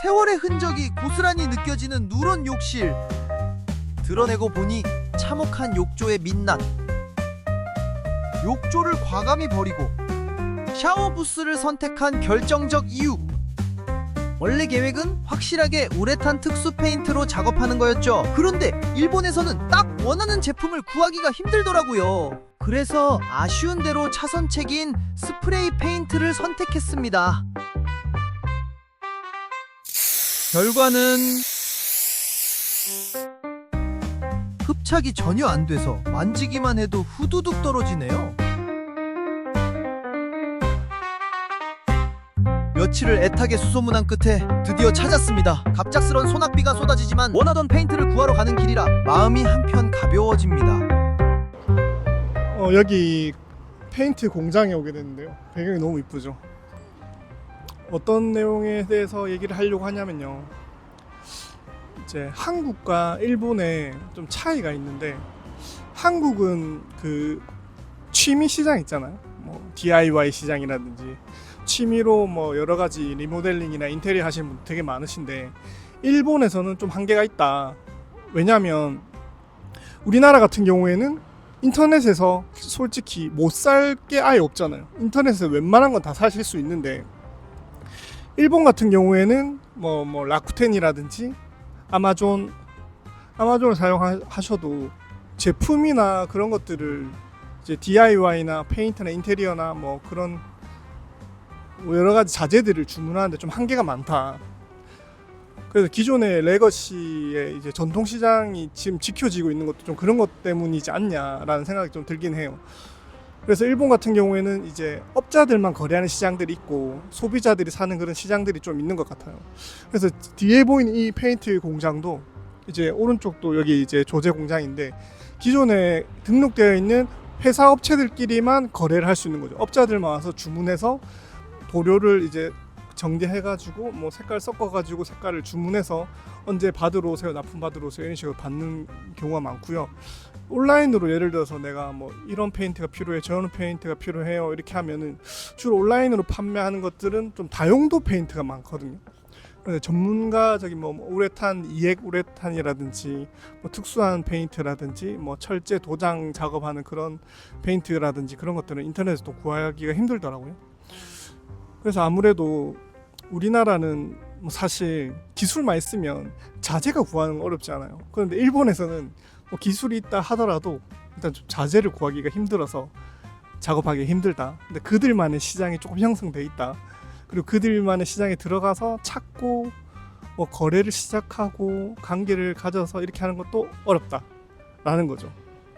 세월의 흔적이 고스란히 느껴지는 누런 욕실. 드러내고 보니 참혹한 욕조의 민낯. 욕조를 과감히 버리고 샤워 부스를 선택한 결정적 이유. 원래 계획은 확실하게 우레탄 특수 페인트로 작업하는 거였죠. 그런데 일본에서는 딱 원하는 제품을 구하기가 힘들더라고요. 그래서 아쉬운 대로 차선책인 스프레이 페인트를 선택했습니다. 결과는 흡착이 전혀 안 돼서 만지기만 해도 후두둑 떨어지네요. 며칠을 애타게 수소문한 끝에 드디어 찾았습니다. 갑작스런 소낙비가 쏟아지지만 원하던 페인트를 구하러 가는 길이라 마음이 한편 가벼워집니다. 여기 페인트 공장에 오게 됐는데요. 배경이 너무 이쁘죠. 어떤 내용에 대해서 얘기를 하려고 하냐면요, 이제 한국과 일본에 좀 차이가 있는데, 한국은 그 취미 시장 있잖아요. 뭐 DIY 시장이라든지 취미로 뭐 여러 가지 리모델링이나 인테리어 하시는 분 되게 많으신데, 일본에서는 좀 한계가 있다. 왜냐하면 우리나라 같은 경우에는 인터넷에서 솔직히 못 살 게 아예 없잖아요. 인터넷에서 웬만한 건 다 사실 수 있는데, 일본 같은 경우에는 뭐 라쿠텐이라든지 아마존을 사용하셔도 제품이나 그런 것들을 이제 DIY나 페인트나 인테리어나 뭐 그런 여러 가지 자재들을 주문하는데 좀 한계가 많다. 그래서 기존의 레거시의 이제 전통 시장이 지금 지켜지고 있는 것도 좀 그런 것 때문이지 않냐라는 생각이 좀 들긴 해요. 그래서 일본 같은 경우에는 이제 업자들만 거래하는 시장들이 있고 소비자들이 사는 그런 시장들이 좀 있는 것 같아요. 그래서 뒤에 보이는 이 페인트 공장도 이제 오른쪽도 여기 이제 조제 공장인데, 기존에 등록되어 있는 회사 업체들끼리만 거래를 할 수 있는 거죠. 업자들만 와서 주문해서 도료를 이제 정제해가지고 뭐 색깔 섞어가지고 색깔을 주문해서 언제 받으러 오세요, 납품 받으러 오세요, 이런 식으로 받는 경우가 많고요. 온라인으로 예를 들어서 내가 뭐 이런 페인트가 필요해, 저런 페인트가 필요해요, 이렇게 하면은 주로 온라인으로 판매하는 것들은 좀 다용도 페인트가 많거든요. 근데 전문가적인 뭐 우레탄, 이액 우레탄이라든지 뭐 특수한 페인트라든지 뭐 철제 도장 작업하는 그런 페인트라든지 그런 것들은 인터넷에서 또 구하기가 힘들더라고요. 그래서 아무래도 우리나라는 뭐 사실 기술만 있으면 자재가 구하는 건 어렵지 않아요. 그런데 일본에서는 뭐 기술이 있다 하더라도 일단 좀 자재를 구하기가 힘들어서 작업하기 힘들다. 근데 그들만의 시장이 조금 형성돼 있다. 그리고 그들만의 시장에 들어가서 찾고 뭐 거래를 시작하고 관계를 가져서 이렇게 하는 것도 어렵다라는 거죠.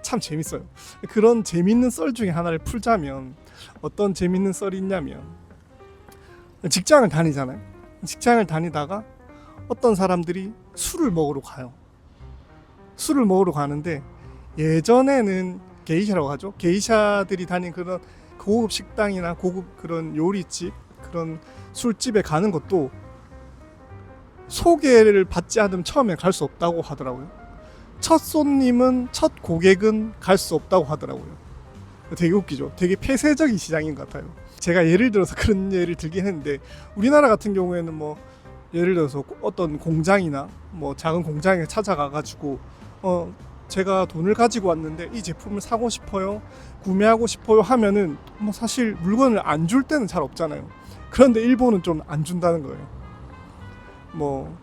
참 재밌어요. 그런 재밌는 썰 중에 하나를 풀자면, 어떤 재밌는 썰이 있냐면, 직장을 다니잖아요. 직장을 다니다가 어떤 사람들이 술을 먹으러 가요. 술을 먹으러 가는데, 예전에는 게이샤라고 하죠. 게이샤들이 다닌 그런 고급 식당이나 고급 그런 요리집, 그런 술집에 가는 것도 소개를 받지 않으면 처음에 갈 수 없다고 하더라고요. 첫 손님은, 첫 고객은 갈 수 없다고 하더라고요. 되게 웃기죠. 되게 폐쇄적인 시장인 것 같아요. 제가 예를 들어서 그런 예를 들긴 했는데, 우리나라 같은 경우에는 뭐 예를 들어서 어떤 공장이나 뭐 작은 공장에 찾아가가지고 제가 돈을 가지고 왔는데 이 제품을 사고 싶어요, 구매하고 싶어요 하면은 뭐 사실 물건을 안 줄 때는 잘 없잖아요. 그런데 일본은 좀 안 준다는 거예요. 뭐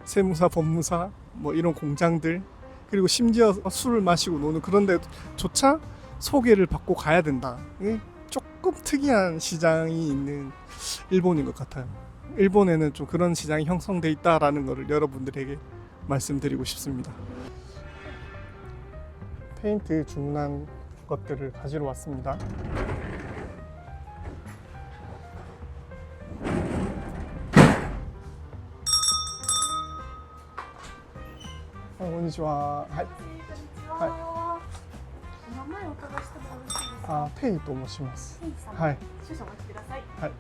세무사, 법무사, 뭐 이런 공장들, 그리고 심지어 술을 마시고 노는 그런 데조차 소개를 받고 가야 된다. 조금 특이한 시장이 있는 일본인 것 같아요. 일본에는 좀 그런 시장이 형성돼 있다라는 것을 여러분들에게 말씀드리고 싶습니다. 페인트 주문한 것들을 가지러 왔습니다. konnichiwa. はい。はい。お名前をお伺いしてもよろしいですか。ペイと申します。はい。少々お待ちください。はい。